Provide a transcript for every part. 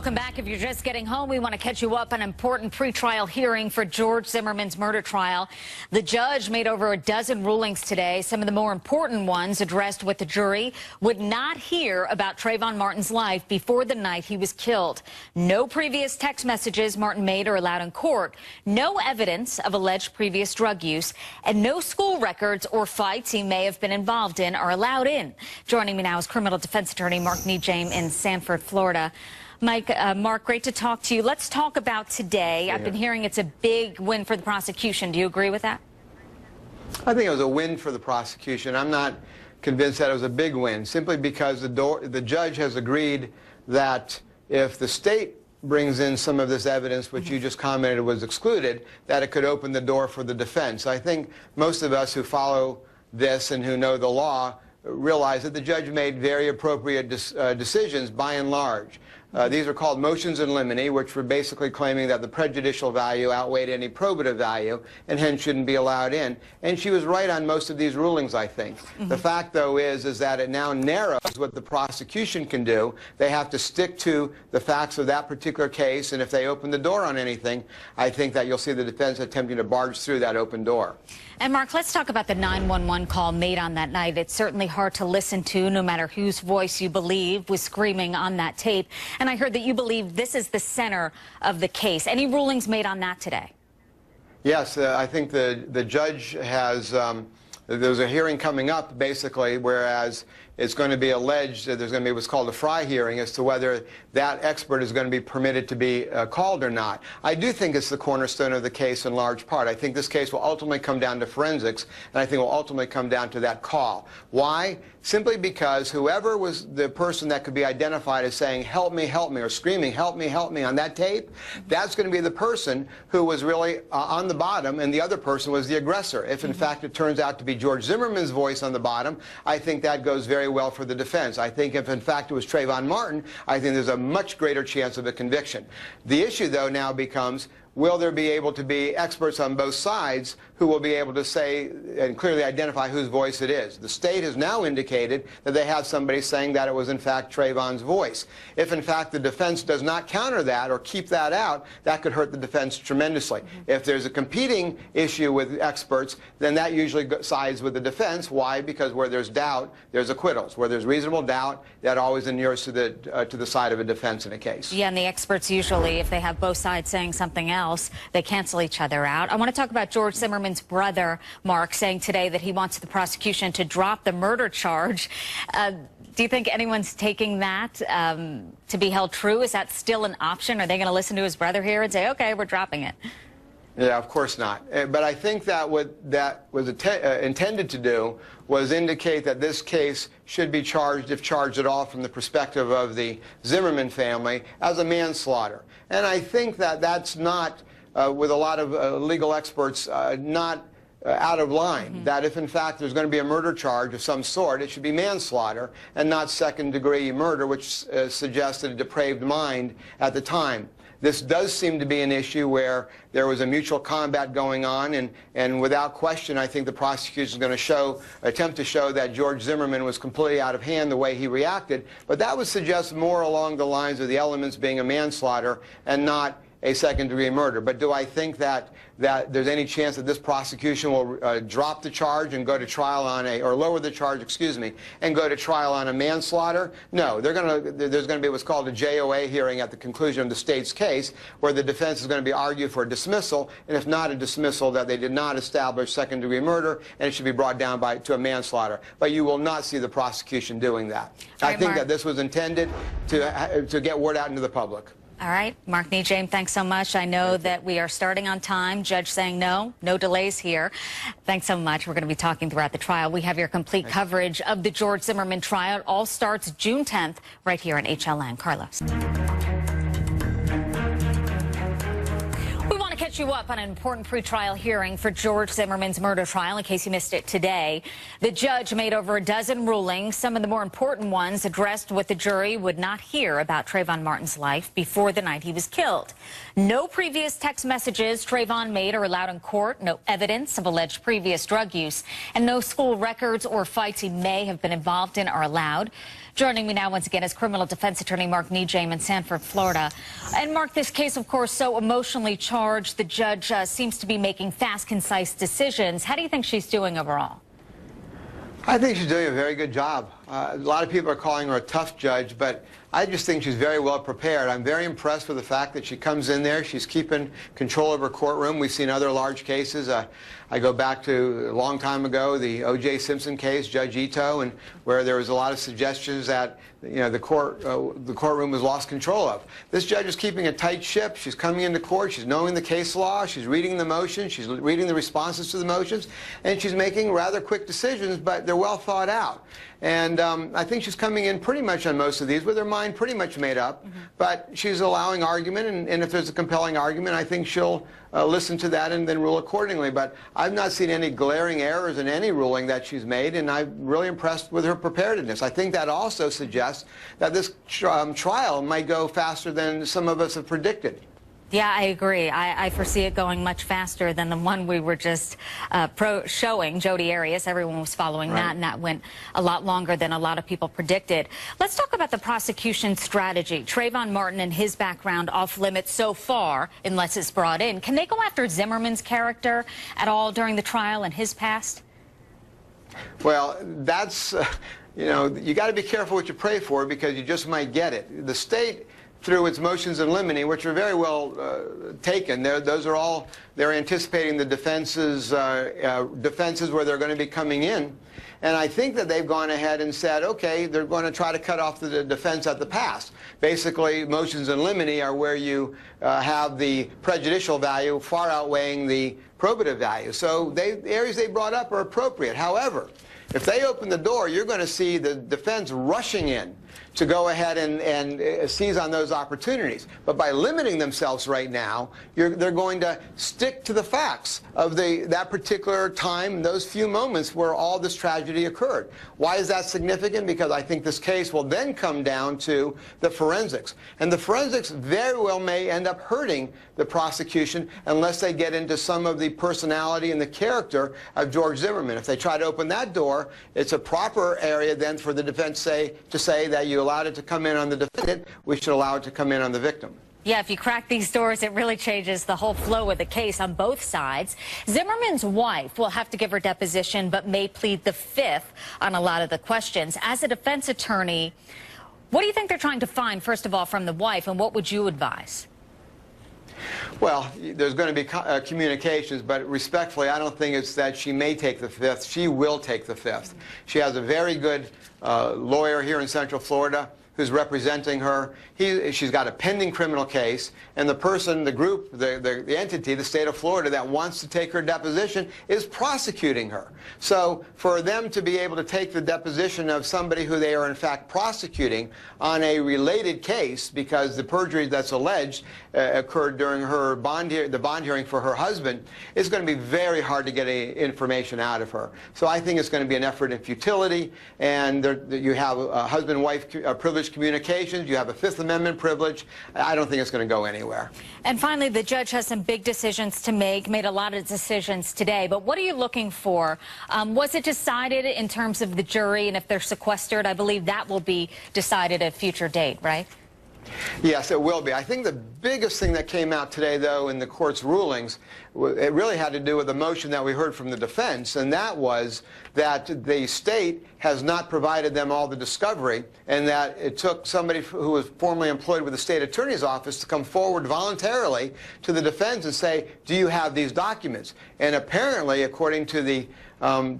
Welcome back. If you're just getting home, we want to catch you up on an important pretrial hearing for George Zimmerman's murder trial. The judge made over a dozen rulings today. Some of the more important ones addressed what the jury would not hear about Trayvon Martin's life before the night he was killed. No previous text messages Martin made are allowed in court. No evidence of alleged previous drug use, and no school records or fights he may have been involved in are allowed in. Joining me now is criminal defense attorney Mark NeJame in Sanford, Florida. Mark, great to talk to you. Let's talk about today. I've been hearing it's a big win for the prosecution. Do you agree with that? I think it was a win for the prosecution. I'm not convinced that it was a big win, simply because the judge has agreed that if the state brings in some of this evidence, which you just commented was excluded, that it could open the door for the defense. I think most of us who follow this and who know the law realize that the judge made very appropriate decisions by and large. These are called motions in limine, which were basically claiming that the prejudicial value outweighed any probative value and hence shouldn't be allowed in. And she was right on most of these rulings, I think. The fact, though, is that it now narrows what the prosecution can do. They have to stick to the facts of that particular case, and if they open the door on anything, I think that you'll see the defense attempting to barge through that open door. And Mark, let's talk about the 911 call made on that night. It's certainly hard to listen to, no matter whose voice you believe was screaming on that tape. And I heard that you believe this is the center of the case. Any rulings made on that today? Yes, I think the judge has, there's a hearing coming up, basically, whereas it's going to be alleged that there's going to be what's called a Fry hearing as to whether that expert is going to be permitted to be called or not. I do think it's the cornerstone of the case in large part. I think this case will ultimately come down to forensics, and I think it will ultimately come down to that call. Why? Simply because whoever was the person that could be identified as saying, help me, or screaming, help me, on that tape, that's going to be the person who was really on the bottom, and the other person was the aggressor. If, in fact, it turns out to be George Zimmerman's voice on the bottom, I think that goes very well for the defense. I think if, in fact, it was Trayvon Martin, I think there's a much greater chance of a conviction. The issue, though, now becomes, will there be able to be experts on both sides who will be able to say and clearly identify whose voice it is? The state has now indicated that they have somebody saying that it was, in fact, Trayvon's voice. If, in fact, the defense does not counter that or keep that out, that could hurt the defense tremendously. If there's a competing issue with experts, then that usually sides with the defense. Why? Because where there's doubt, there's acquittals. Where there's reasonable doubt, that always inures to the side of a defense in a case. Yeah, and the experts usually, if they have both sides saying something else, they cancel each other out. I want to talk about George Zimmerman's brother, Mark, saying today that he wants the prosecution to drop the murder charge. Do you think anyone's taking that to be held true? Is that still an option? Are they going to listen to his brother here and say, okay, we're dropping it? Yeah, of course not. But I think that what that was intended to do was indicate that this case should be charged, if charged at all, from the perspective of the Zimmerman family as a manslaughter. And I think that that's not, with a lot of legal experts, not out of line. That if, in fact, there's going to be a murder charge of some sort, it should be manslaughter and not second-degree murder, which suggested a depraved mind at the time. This does seem to be an issue where there was a mutual combat going on, and without question, I think the prosecution is going to attempt to show that George Zimmerman was completely out of hand the way he reacted. But that would suggest more along the lines of the elements being a manslaughter and not a second-degree murder. But do I think that there's any chance that this prosecution will drop the charge and go to trial on or lower the charge, excuse me, and go to trial on a manslaughter? No, there's going to be what's called a JOA hearing at the conclusion of the state's case, where the defense is going to be argued for a dismissal, and if not a dismissal, that they did not establish second-degree murder, and it should be brought down to a manslaughter. But you will not see the prosecution doing that. I think that this was intended to get word out into the public. All right, Mark NeJame, thanks so much. I know that we are starting on time. Judge saying no delays here. Thanks so much. We're going to be talking throughout the trial. We have your complete coverage of the George Zimmerman trial. It all starts June 10th right here on HLN. Carlos. We want to catch catch you up on an important pretrial hearing for George Zimmerman's murder trial, in case you missed it today. The judge made over a dozen rulings. Some of the more important ones addressed what the jury would not hear about Trayvon Martin's life before the night he was killed. No previous text messages Trayvon made are allowed in court, no evidence of alleged previous drug use, and no school records or fights he may have been involved in are allowed. Joining me now once again is criminal defense attorney Mark NeJame in Sanford, Florida. And Mark, this case, of course, so emotionally charged. The judge seems to be making fast, concise decisions. How do you think she's doing overall? I think she's doing a very good job. A lot of people are calling her a tough judge, but I just think she's very well prepared. I'm very impressed with the fact that she comes in there. She's keeping control of her courtroom. We've seen other large cases. I go back to a long time ago, the O.J. Simpson case, Judge Ito, and where there was a lot of suggestions that the courtroom was lost control of. This judge is keeping a tight ship. She's coming into court. She's knowing the case law. She's reading the motions. She's reading the responses to the motions, and she's making rather quick decisions, but they're well thought out. And I think she's coming in pretty much on most of these with her mind pretty much made up, but she's allowing argument, and if there's a compelling argument, I think she'll listen to that and then rule accordingly. But I've not seen any glaring errors in any ruling that she's made, and I'm really impressed with her preparedness. I think that also suggests that this trial might go faster than some of us have predicted. Yeah, I agree. I foresee it going much faster than the one we were just showing, Jodi Arias. Everyone was following that, and that went a lot longer than a lot of people predicted. Let's talk about the prosecution strategy. Trayvon Martin and his background off limits so far, unless it's brought in. Can they go after Zimmerman's character at all during the trial and his past? Well, that's, you got to be careful what you pray for, because you just might get it. The state, through its motions in limine, which are very well taken, they're anticipating the defenses where they're going to be coming in. And I think that they've gone ahead and said, okay, they're going to try to cut off the defense at the past. Basically, motions in limine are where you have the prejudicial value far outweighing the probative value. So the areas they brought up are appropriate. However, if they open the door, you're going to see the defense rushing in to go ahead and seize on those opportunities. But by limiting themselves right now, they're going to stick to the facts of that particular time, those few moments where all this tragedy occurred. Why is that significant? Because I think this case will then come down to the forensics. And the forensics very well may end up hurting the prosecution unless they get into some of the personality and the character of George Zimmerman. If they try to open that door, it's a proper area then for the defense to say that you allowed it to come in on the defendant, we should allow it to come in on the victim. Yeah, if you crack these doors, it really changes the whole flow of the case on both sides. Zimmerman's wife will have to give her deposition, but may plead the fifth on a lot of the questions. As a defense attorney, what do you think they're trying to find, first of all, from the wife, and what would you advise? Well, there's going to be communications, but respectfully, I don't think it's that she may take the fifth. She will take the fifth. She has a very good lawyer here in Central Florida who's representing her. She's got a pending criminal case, and the person, the group, the entity, the state of Florida that wants to take her deposition is prosecuting her. So for them to be able to take the deposition of somebody who they are in fact prosecuting on a related case, because the perjury that's alleged occurred during her the bond hearing for her husband, it's going to be very hard to get information out of her. So I think it's going to be an effort in futility, and you have husband-wife privilege communications, you have a Fifth Amendment privilege. I don't think it's going to go anywhere. And finally, the judge has some big decisions to make, made a lot of decisions today, but what are you looking for? Was it decided in terms of the jury, and if they're sequestered, I believe that will be decided at a future date, right? Yes, it will be. I think the biggest thing that came out today, though, in the court's rulings, it really had to do with the motion that we heard from the defense, and that was that the state has not provided them all the discovery, and that it took somebody who was formerly employed with the state attorney's office to come forward voluntarily to the defense and say, do you have these documents? And apparently, according to the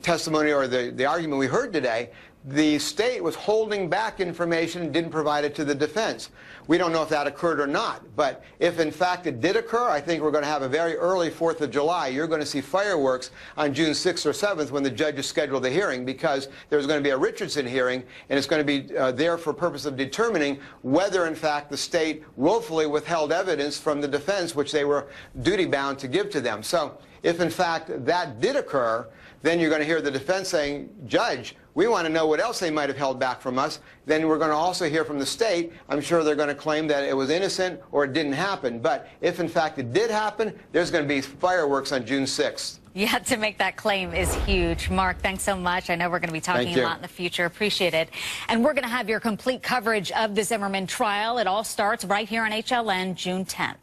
testimony or the argument we heard today, the state was holding back information and didn't provide it to the defense. We don't know if that occurred or not, but if in fact it did occur, I think we're going to have a very early 4th of July. You're going to see fireworks on June 6th or 7th when the judges schedule the hearing, because there's going to be a Richardson hearing, and it's going to be there for purpose of determining whether in fact the state willfully withheld evidence from the defense, which they were duty-bound to give to them. So if in fact that did occur, then you're going to hear the defense saying, Judge, we want to know what else they might have held back from us. Then we're going to also hear from the state. I'm sure they're going to claim that it was innocent or it didn't happen. But if in fact it did happen, there's going to be fireworks on June 6th. Yeah, to make that claim is huge. Mark, thanks so much. I know we're going to be talking a lot in the future. Appreciate it. And we're going to have your complete coverage of the Zimmerman trial. It all starts right here on HLN June 10th.